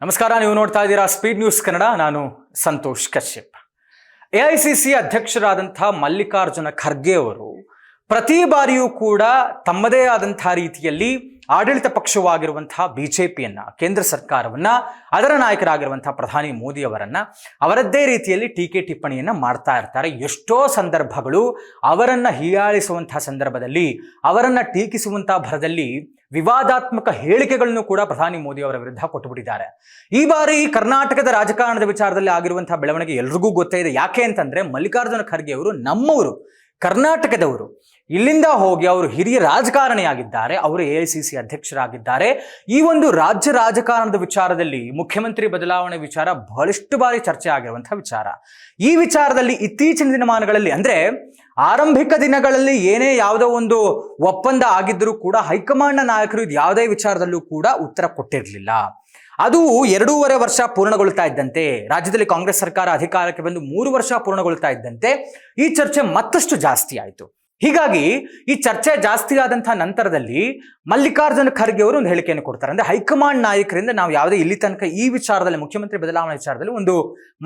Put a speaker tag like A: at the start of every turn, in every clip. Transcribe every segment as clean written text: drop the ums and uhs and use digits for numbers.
A: ನಮಸ್ಕಾರ, ನೀವು ನೋಡ್ತಾ ಇದ್ದೀರಾ ಸ್ಪೀಡ್ ನ್ಯೂಸ್ ಕನ್ನಡ. ನಾನು ಸಂತೋಷ್ ಕಶ್ಯಪ್. ಎಐಸಿಸಿ ಅಧ್ಯಕ್ಷರಾದಂಥ ಮಲ್ಲಿಕಾರ್ಜುನ ಖರ್ಗೆ ಅವರು ಪ್ರತಿ ಬಾರಿಯೂ ಕೂಡ ತಮ್ಮದೇ ಆದಂತಹ ರೀತಿಯಲ್ಲಿ ಆಡಳಿತ ಪಕ್ಷವಾಗಿರುವಂತಹ ಬಿಜೆಪಿಯನ್ನ, ಕೇಂದ್ರ ಸರ್ಕಾರವನ್ನ, ಅದರ ನಾಯಕರಾಗಿರುವಂತಹ ಪ್ರಧಾನಿ ಮೋದಿ ಅವರದ್ದೇ ರೀತಿಯಲ್ಲಿ ಟೀಕೆ ಟಿಪ್ಪಣಿಯನ್ನ ಮಾಡ್ತಾ ಇರ್ತಾರೆ. ಎಷ್ಟೋ ಸಂದರ್ಭಗಳು ಅವರನ್ನ ಹೀಯಾಳಿಸುವಂತಹ ಸಂದರ್ಭದಲ್ಲಿ, ಅವರನ್ನ ಟೀಕಿಸುವಂತಹ ಭರದಲ್ಲಿ ವಿವಾದಾತ್ಮಕ ಹೇಳಿಕೆಗಳನ್ನು ಕೂಡ ಪ್ರಧಾನಿ ಮೋದಿ ಅವರ ವಿರುದ್ಧ ಕೊಟ್ಟುಬಿಟ್ಟಿದ್ದಾರೆ. ಈ ಬಾರಿ ಕರ್ನಾಟಕದ ರಾಜಕಾರಣದ ವಿಚಾರದಲ್ಲಿ ಆಗಿರುವಂತಹ ಬೆಳವಣಿಗೆ ಎಲ್ರಿಗೂ ಗೊತ್ತೇ ಇದೆ. ಯಾಕೆ ಅಂತಂದ್ರೆ ಮಲ್ಲಿಕಾರ್ಜುನ ಖರ್ಗೆ ಅವರು ನಮ್ಮವರು, ಕರ್ನಾಟಕದವರು. ಇಲ್ಲಿಂದ ಹೋಗಿ ಅವರು ಹಿರಿಯ ರಾಜಕಾರಣಿಯಾಗಿದ್ದಾರೆ, ಅವರು ಎಐಸಿಸಿ ಅಧ್ಯಕ್ಷರಾಗಿದ್ದಾರೆ. ಈ ಒಂದು ರಾಜ್ಯ ರಾಜಕಾರಣದ ವಿಚಾರದಲ್ಲಿ ಮುಖ್ಯಮಂತ್ರಿ ಬದಲಾವಣೆ ವಿಚಾರ ಬಹಳಷ್ಟು ಬಾರಿ ಚರ್ಚೆ ಆಗಿರುವಂತಹ ವಿಚಾರ. ಈ ವಿಚಾರದಲ್ಲಿ ಇತ್ತೀಚಿನ ದಿನಮಾನಗಳಲ್ಲಿ, ಅಂದ್ರೆ ಆರಂಭಿಕ ದಿನಗಳಲ್ಲಿ ಏನೇ ಯಾವುದೋ ಒಂದು ಒಪ್ಪಂದ ಆಗಿದ್ದರೂ ಕೂಡ ಹೈಕಮಾಂಡ್ನ ನಾಯಕರು ಇದು ಯಾವುದೇ ವಿಚಾರದಲ್ಲೂ ಕೂಡ ಉತ್ತರ ಕೊಟ್ಟಿರಲಿಲ್ಲ. ಅದು 2.5 ವರ್ಷ ಪೂರ್ಣಗೊಳ್ತಾ ಇದ್ದಂತೆ, ರಾಜ್ಯದಲ್ಲಿ ಕಾಂಗ್ರೆಸ್ ಸರ್ಕಾರ ಅಧಿಕಾರಕ್ಕೆ ಬಂದು 3 ವರ್ಷ ಪೂರ್ಣಗೊಳ್ತಾ ಇದ್ದಂತೆ ಈ ಚರ್ಚೆ ಮತ್ತಷ್ಟು ಜಾಸ್ತಿ ಆಯಿತು. ಹೀಗಾಗಿ ಈ ಚರ್ಚೆ ಜಾಸ್ತಿ ಆದಂತಹ ನಂತರದಲ್ಲಿ ಮಲ್ಲಿಕಾರ್ಜುನ ಖರ್ಗೆ ಅವರು ಒಂದು ಹೇಳಿಕೆಯನ್ನು ಕೊಡ್ತಾರೆ. ಅಂದ್ರೆ ಹೈಕಮಾಂಡ್ ನಾಯಕರಿಂದ ನಾವು ಯಾವುದೇ ಇಲ್ಲಿ ತನಕ ಈ ವಿಚಾರದಲ್ಲಿ, ಮುಖ್ಯಮಂತ್ರಿ ಬದಲಾವಣೆ ವಿಚಾರದಲ್ಲಿ ಒಂದು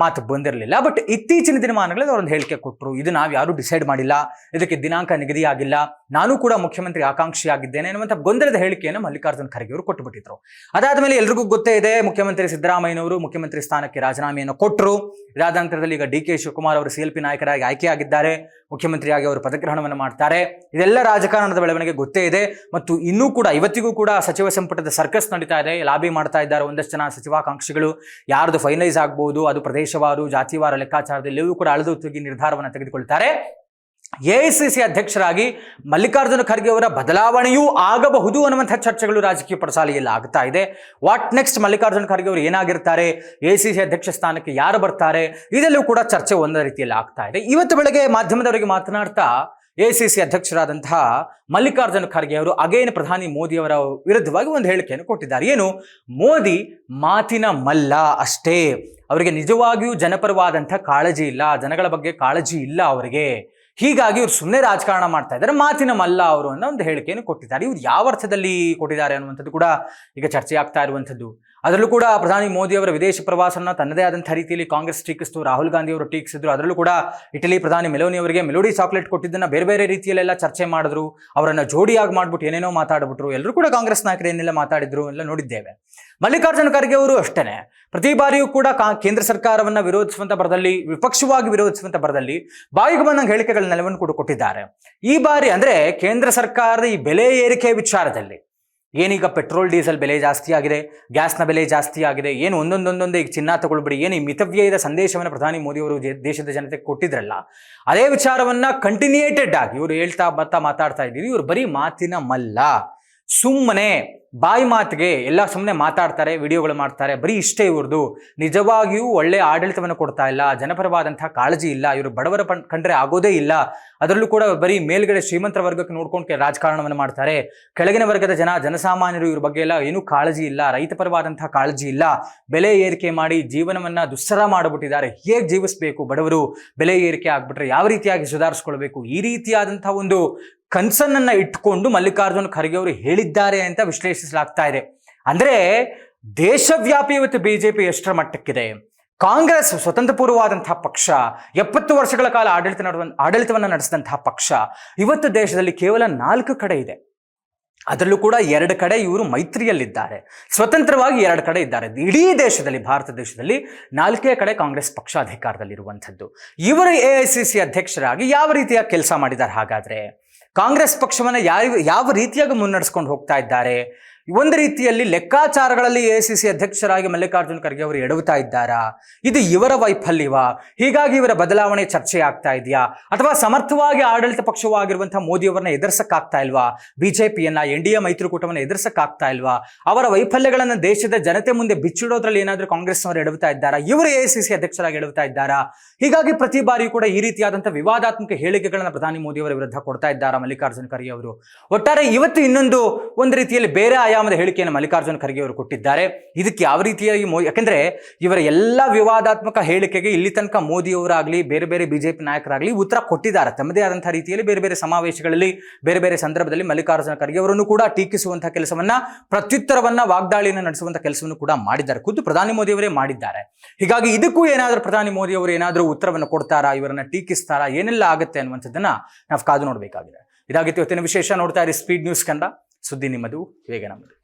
A: ಮಾತು ಬಂದಿರಲಿಲ್ಲ. ಬಟ್ ಇತ್ತೀಚಿನ ದಿನಮಾನಗಳಲ್ಲಿ ಅವರೊಂದು ಹೇಳಿಕೆ ಕೊಟ್ಟರು. ಇದು ನಾವು ಯಾರು ಡಿಸೈಡ್ ಮಾಡಿಲ್ಲ, ಇದಕ್ಕೆ ದಿನಾಂಕ ನಿಗದಿ ಆಗಿಲ್ಲ, ನಾನು ಕೂಡ ಮುಖ್ಯಮಂತ್ರಿ ಆಕಾಂಕ್ಷಿಯಾಗಿದ್ದೇನೆ ಅನ್ನುವಂಥ ಗೊಂದಲದ ಹೇಳಿಕೆಯನ್ನು ಮಲ್ಲಿಕಾರ್ಜುನ ಖರ್ಗೆ ಅವರು ಕೊಟ್ಟುಬಿಟ್ಟಿದ್ರು. ಅದಾದ ಮೇಲೆ ಎಲ್ರಿಗೂ ಗೊತ್ತೇ ಇದೆ, ಮುಖ್ಯಮಂತ್ರಿ ಸಿದ್ದರಾಮಯ್ಯನವರು ಮುಖ್ಯಮಂತ್ರಿ ಸ್ಥಾನಕ್ಕೆ ರಾಜೀನಾಮೆಯನ್ನು ಕೊಟ್ಟರು. ಇದಾದ ನಂತರದಲ್ಲಿ ಈಗ ಡಿ.ಕೆ. ಶಿವಕುಮಾರ್ ಅವರು CLP ನಾಯಕರಾಗಿ ಆಯ್ಕೆಯಾಗಿದ್ದಾರೆ, ಮುಖ್ಯಮಂತ್ರಿಯಾಗಿ ಅವರು ಪದಗ್ರಹಣವನ್ನು ಮಾಡ್ತಾರೆ. ಇದೆಲ್ಲ ರಾಜಕಾರಣದ ಬೆಳವಣಿಗೆ ಗೊತ್ತೇ ಇದೆ. ಮತ್ತು ಇನ್ನೂ ಕೂಡ ಇವತ್ತಿಗೂ ಕೂಡ ಸಚಿವ ಸಂಪುಟದ ಸರ್ಕಸ್ ನಡೀತಾ ಇದೆ, ಲಾಬಿ ಮಾಡ್ತಾ ಇದ್ದಾರೆ ಒಂದಷ್ಟು ಜನ ಸಚಿವಾಕಾಂಕ್ಷಿಗಳು. ಯಾರ್ದು ಫೈನಲೈಸ್ ಆಗ್ಬಹುದು, ಅದು ಪ್ರದೇಶವಾರು, ಜಾತಿವಾರ ಲೆಕ್ಕಾಚಾರದಲ್ಲಿ ಎಲ್ಲವೂ ಕೂಡ ಅಳೆದು ತೂಗಿ ನಿರ್ಧಾರವನ್ನು ತೆಗೆದುಕೊಳ್ತಾರೆ. ಎಐಸಿಸಿ ಅಧ್ಯಕ್ಷರಾಗಿ ಮಲ್ಲಿಕಾರ್ಜುನ ಖರ್ಗೆ ಅವರ ಬದಲಾವಣೆಯೂ ಆಗಬಹುದು ಅನ್ನುವಂಥ ಚರ್ಚೆಗಳು ರಾಜಕೀಯ ಪಡಸಾಲೆಯಲ್ಲಿ ಆಗ್ತಾ ಇದೆ. ವಾಟ್ ನೆಕ್ಸ್ಟ್, ಮಲ್ಲಿಕಾರ್ಜುನ ಖರ್ಗೆ ಅವರು ಏನಾಗಿರ್ತಾರೆ, ಎಐಸಿಸಿ ಅಧ್ಯಕ್ಷ ಸ್ಥಾನಕ್ಕೆ ಯಾರು ಬರ್ತಾರೆ, ಇದೆಲ್ಲೂ ಕೂಡ ಚರ್ಚೆ ಒಂದೇ ರೀತಿಯಲ್ಲಿ ಆಗ್ತಾ ಇದೆ. ಇವತ್ತು ಬೆಳಗ್ಗೆ ಮಾಧ್ಯಮದವರಿಗೆ ಮಾತನಾಡ್ತಾ ಎಐಸಿಸಿ ಅಧ್ಯಕ್ಷರಾದಂತಹ ಮಲ್ಲಿಕಾರ್ಜುನ ಖರ್ಗೆ ಅವರು ಅಗೇನ್ ಪ್ರಧಾನಿ ಮೋದಿ ಅವರ ವಿರುದ್ಧವಾಗಿ ಒಂದು ಹೇಳಿಕೆಯನ್ನು ಕೊಟ್ಟಿದ್ದಾರೆ. ಏನು, ಮೋದಿ ಮಾತಿನ ಮಲ್ಲ ಅಷ್ಟೇ, ಅವರಿಗೆ ನಿಜವಾಗಿಯೂ ಜನಪರವಾದಂಥ ಕಾಳಜಿ ಇಲ್ಲ, ಜನಗಳ ಬಗ್ಗೆ ಕಾಳಜಿ ಇಲ್ಲ ಅವರಿಗೆ. ಹೀಗಾಗಿ ಇವರು ಸುಮ್ಮನೆ ರಾಜಕಾರಣ ಮಾಡ್ತಾ ಇದ್ದಾರೆ, ಮಾತಿನ ಮಲ್ಲ ಅವರು ಅನ್ನೋ ಒಂದು ಹೇಳಿಕೆಯನ್ನು ಕೊಟ್ಟಿದ್ದಾರೆ. ಇವ್ರು ಯಾವ ಅರ್ಥದಲ್ಲಿ ಕೊಟ್ಟಿದ್ದಾರೆ ಅನ್ನುವಂಥದ್ದು ಕೂಡ ಈಗ ಚರ್ಚೆ ಆಗ್ತಾ ಇರುವಂಥದ್ದು. ಅದರಲ್ಲೂ ಕೂಡ ಪ್ರಧಾನಿ ಮೋದಿ ಅವರ ವಿದೇಶ ಪ್ರವಾಸನ ತನ್ನದೇ ಆದಂಥ ರೀತಿಯಲ್ಲಿ ಕಾಂಗ್ರೆಸ್ ಟೀಕಿಸಿತು, ರಾಹುಲ್ ಗಾಂಧಿ ಅವರು ಟೀಕಿಸಿದ್ರು. ಅದರಲ್ಲೂ ಕೂಡ ಇಟಲಿ ಪ್ರಧಾನಿ ಮೆಲೋನಿ ಅವರಿಗೆ ಮೆಲೋಡಿ ಚಾಕ್ಲೇಟ್ ಕೊಟ್ಟಿದ್ದನ್ನು ಬೇರೆ ಬೇರೆ ರೀತಿಯಲ್ಲೆಲ್ಲ ಚರ್ಚೆ ಮಾಡಿದ್ರು, ಅವರನ್ನು ಜೋಡಿಯಾಗಿ ಮಾಡ್ಬಿಟ್ಟು ಏನೇನೋ ಮಾತಾಡ್ಬಿಟ್ರು. ಎಲ್ಲರೂ ಕೂಡ ಕಾಂಗ್ರೆಸ್ ನಾಯಕರು ಏನೆಲ್ಲ ಮಾತಾಡಿದ್ರು ಎಲ್ಲ ನೋಡಿದ್ದೇವೆ. ಮಲ್ಲಿಕಾರ್ಜುನ ಖರ್ಗೆ ಅವರು ಅಷ್ಟೇನೆ, ಪ್ರತಿ ಬಾರಿಯೂ ಕೂಡ ಕೇಂದ್ರ ಸರ್ಕಾರವನ್ನ ವಿರೋಧಿಸುವಂತ ಬರದಲ್ಲಿ, ವಿಪಕ್ಷವಾಗಿ ವಿರೋಧಿಸುವಂತ ಬರದಲ್ಲಿ ಬಾಯಿಗೆ ಬಂದಂಗೆ ಹೇಳಿಕೆಗಳನ್ನೆಲ್ಲವನ್ನು ಕೂಡ ಕೊಟ್ಟಿದ್ದಾರೆ. ಈ ಬಾರಿ ಅಂದ್ರೆ ಕೇಂದ್ರ ಸರ್ಕಾರದ ಈ ಬೆಲೆ ಏರಿಕೆ ವಿಚಾರದಲ್ಲಿ, ಏನೀಗ ಪೆಟ್ರೋಲ್ ಡೀಸೆಲ್ ಬೆಲೆ ಜಾಸ್ತಿ ಆಗಿದೆ, ಗ್ಯಾಸ್ನ ಬೆಲೆ ಜಾಸ್ತಿ ಆಗಿದೆ, ಏನು ಒಂದೊಂದೊಂದೊಂದೇ ಈಗ ಚಿನ್ನ ತಗೊಳ್ಬಿಡಿ, ಏನು ಈ ಮಿತವ್ಯಯದ ಸಂದೇಶವನ್ನು ಪ್ರಧಾನಿ ಮೋದಿ ಅವರು ದೇಶದ ಜನತೆಗೆ ಕೊಟ್ಟಿದ್ರಲ್ಲ, ಅದೇ ವಿಚಾರವನ್ನ ಕಂಟಿನ್ಯೂಯೇಟೆಡ್ ಆಗಿ ಇವರು ಹೇಳ್ತಾ ಮಾತಾಡ್ತಾ ಇದ್ದೀವಿ. ಇವರು ಬರೀ ಮಾತಿನ ಮಲ್ಲ, ಸುಮ್ಮನೆ ಬಾಯಿ ಮಾತಿಗೆ ಎಲ್ಲ ಸುಮ್ಮನೆ ಮಾತಾಡ್ತಾರೆ, ವಿಡಿಯೋಗಳು ಮಾಡ್ತಾರೆ, ಬರೀ ಇಷ್ಟೇ ಇವ್ರದ್ದು. ನಿಜವಾಗಿಯೂ ಒಳ್ಳೆ ಆಡಳಿತವನ್ನು ಕೊಡ್ತಾ ಇಲ್ಲ, ಜನಪರವಾದಂತಹ ಕಾಳಜಿ ಇಲ್ಲ, ಇವರು ಬಡವರ ಕಂಡ್ರೆ ಆಗೋದೇ ಇಲ್ಲ. ಅದರಲ್ಲೂ ಕೂಡ ಬರೀ ಮೇಲ್ಗಡೆ ಶ್ರೀಮಂತರ ವರ್ಗಕ್ಕೆ ನೋಡ್ಕೊಂಡು ರಾಜಕಾರಣವನ್ನು ಮಾಡ್ತಾರೆ, ಕೆಳಗಿನ ವರ್ಗದ ಜನಸಾಮಾನ್ಯರು ಇವ್ರ ಬಗ್ಗೆ ಎಲ್ಲ ಏನೂ ಕಾಳಜಿ ಇಲ್ಲ, ರೈತ ಪರವಾದಂತಹ ಕಾಳಜಿ ಇಲ್ಲ. ಬೆಲೆ ಏರಿಕೆ ಮಾಡಿ ಜೀವನವನ್ನ ದುಸ್ಸರ ಮಾಡಿಬಿಟ್ಟಿದ್ದಾರೆ. ಹೇಗೆ ಜೀವಿಸಬೇಕು ಬಡವರು, ಬೆಲೆ ಏರಿಕೆ ಆಗ್ಬಿಟ್ರೆ ಯಾವ ರೀತಿಯಾಗಿ ಸುಧಾರಿಸ್ಕೊಳ್ಬೇಕು, ಈ ರೀತಿಯಾದಂತಹ ಒಂದು ಕನ್ಸರ್ನ್ ಇಟ್ಕೊಂಡು ಮಲ್ಲಿಕಾರ್ಜುನ ಖರ್ಗೆ ಅವರು ಹೇಳಿದ್ದಾರೆ ಅಂತ ವಿಶ್ಲೇಷಿಸಲಾಗ್ತಾ ಇದೆ. ಅಂದ್ರೆ ದೇಶವ್ಯಾಪಿ ಇವತ್ತು ಬಿಜೆಪಿ ಎಷ್ಟರ ಮಟ್ಟಕ್ಕಿದೆ. ಕಾಂಗ್ರೆಸ್ ಸ್ವತಂತ್ರ ಪೂರ್ವವಾದಂತಹ ಪಕ್ಷ, 70 ವರ್ಷಗಳ ಕಾಲ ಆಡಳಿತವನ್ನು ನಡೆಸಿದಂತಹ ಪಕ್ಷ, ಇವತ್ತು ದೇಶದಲ್ಲಿ ಕೇವಲ 4 ಕಡೆ ಇದೆ. ಅದರಲ್ಲೂ ಕೂಡ 2 ಕಡೆ ಇವರು ಮೈತ್ರಿಯಲ್ಲಿದ್ದಾರೆ, ಸ್ವತಂತ್ರವಾಗಿ 2 ಕಡೆ ಇದ್ದಾರೆ. ಇಡೀ ದೇಶದಲ್ಲಿ, ಭಾರತ ದೇಶದಲ್ಲಿ 4 ಕಡೆ ಕಾಂಗ್ರೆಸ್ ಪಕ್ಷ ಅಧಿಕಾರದಲ್ಲಿರುವಂಥದ್ದು. ಇವರು ಎಐಸಿಸಿ ಅಧ್ಯಕ್ಷರಾಗಿ ಯಾವ ರೀತಿಯ ಕೆಲಸ ಮಾಡಿದ್ದಾರೆ, ಹಾಗಾದ್ರೆ ಕಾಂಗ್ರೆಸ್ ಪಕ್ಷವನ್ನ ಯಾವ ರೀತಿಯಾಗಿ ಮುನ್ನಡೆಸ್ಕೊಂಡು ಹೋಗ್ತಾ ಇದ್ದಾರೆ? ಒಂದು ರೀತಿಯಲ್ಲಿ ಲೆಕ್ಕಾಚಾರಗಳಲ್ಲಿ ಎಐಸಿಸಿ ಅಧ್ಯಕ್ಷರಾಗಿ ಮಲ್ಲಿಕಾರ್ಜುನ ಖರ್ಗೆ ಅವರು ಎಡವುತ್ತಾ ಇದ್ದಾರಾ? ಇದು ಇವರ ವೈಫಲ್ಯವಾ? ಹೀಗಾಗಿ ಇವರ ಬದಲಾವಣೆ ಚರ್ಚೆ ಆಗ್ತಾ ಇದೆಯಾ? ಅಥವಾ ಸಮರ್ಥವಾಗಿ ಆಡಳಿತ ಪಕ್ಷವಾಗಿರುವಂತಹ ಮೋದಿ ಅವರನ್ನ ಎದುರಿಸಕ್ಕಾಗ್ತಾ ಇಲ್ವಾ? ಬಿಜೆಪಿಯನ್ನ, NDA ಮೈತ್ರಿಕೂಟವನ್ನು ಎದುರಿಸಕ್ಕಾಗ್ತಾ ಇಲ್ವಾ? ಅವರ ವೈಫಲ್ಯಗಳನ್ನು ದೇಶದ ಜನತೆ ಮುಂದೆ ಬಿಚ್ಚಿಡೋದ್ರಲ್ಲಿ ಏನಾದರೂ ಕಾಂಗ್ರೆಸ್ ಅವರು ಎಡವುತ್ತಾ ಇದ್ದಾರಾ? ಇವರು ಎಐಸಿಸಿ ಅಧ್ಯಕ್ಷರಾಗಿ ಎಡವುತ್ತಾ ಇದ್ದಾರಾ? ಹೀಗಾಗಿ ಪ್ರತಿ ಬಾರಿಯೂ ಕೂಡ ಈ ರೀತಿಯಾದಂತಹ ವಿವಾದಾತ್ಮಕ ಹೇಳಿಕೆಗಳನ್ನು ಪ್ರಧಾನಿ ಮೋದಿ ಅವರ ವಿರುದ್ಧ ಕೊಡ್ತಾ ಇದ್ದಾರಾ ಮಲ್ಲಿಕಾರ್ಜುನ ಖರ್ಗೆ ಅವರು? ಒಟ್ಟಾರೆ ಇವತ್ತು ಇನ್ನೊಂದು ರೀತಿಯಲ್ಲಿ ಬೇರೆ ಆಯಾಮದ ಹೇಳಿಕೆಯನ್ನು ಮಲ್ಲಿಕಾರ್ಜುನ ಖರ್ಗೆ ಅವರು ಕೊಟ್ಟಿದ್ದಾರೆ. ಇದಕ್ಕೆ ಯಾವ ರೀತಿಯಾಗಿ ಯಾಕೆಂದ್ರೆ ಇವರ ಎಲ್ಲ ವಿವಾದಾತ್ಮಕ ಹೇಳಿಕೆಗೆ ಇಲ್ಲಿ ತನಕ ಮೋದಿಯವರಾಗಲಿ ಬೇರೆ ಬೇರೆ ಬಿಜೆಪಿ ನಾಯಕರಾಗಲಿ ಉತ್ತರ ಕೊಟ್ಟಿದ್ದಾರೆ. ತಮ್ಮದೇ ಆದಂತಹ ರೀತಿಯಲ್ಲಿ ಬೇರೆ ಬೇರೆ ಸಮಾವೇಶಗಳಲ್ಲಿ ಬೇರೆ ಬೇರೆ ಸಂದರ್ಭದಲ್ಲಿ ಮಲ್ಲಿಕಾರ್ಜುನ ಖರ್ಗೆ ಅವರನ್ನು ಕೂಡ ಟೀಕಿಸುವಂತಹ ಕೆಲಸವನ್ನ, ಪ್ರತ್ಯುತ್ತರವನ್ನ, ವಾಗ್ದಾಳಿಯನ್ನು ನಡೆಸುವಂತಹ ಕೆಲಸವನ್ನು ಕೂಡ ಮಾಡಿದ್ದಾರೆ. ಖುದ್ದು ಪ್ರಧಾನಿ ಮೋದಿ ಅವರೇ ಮಾಡಿದ್ದಾರೆ. ಹೀಗಾಗಿ ಇದಕ್ಕೂ ಏನಾದರೂ ಪ್ರಧಾನಿ ಮೋದಿ ಅವರು ಏನಾದರೂ ಉತ್ತರವನ್ನು ಕೊಡ್ತಾರಾ, ಇವರನ್ನ ಟೀಕಿಸ್ತಾರಾ, ಏನೆಲ್ಲ ಆಗುತ್ತೆ ಅನ್ನುವಂಥದ್ದನ್ನ ನಾವು ಕಾದು ನೋಡಬೇಕಾಗಿದೆ. ಇದಾಗಿತ್ತು ಇವತ್ತಿನ ವಿಶೇಷ. ನೋಡ್ತಾ ಇರಿ ಸ್ಪೀಡ್ ನ್ಯೂಸ್ ಕನ್ನಡ. ಸುದ್ದಿ ನಿಮ್ಮದು, ವೇಗ ನಮ್ಮದು.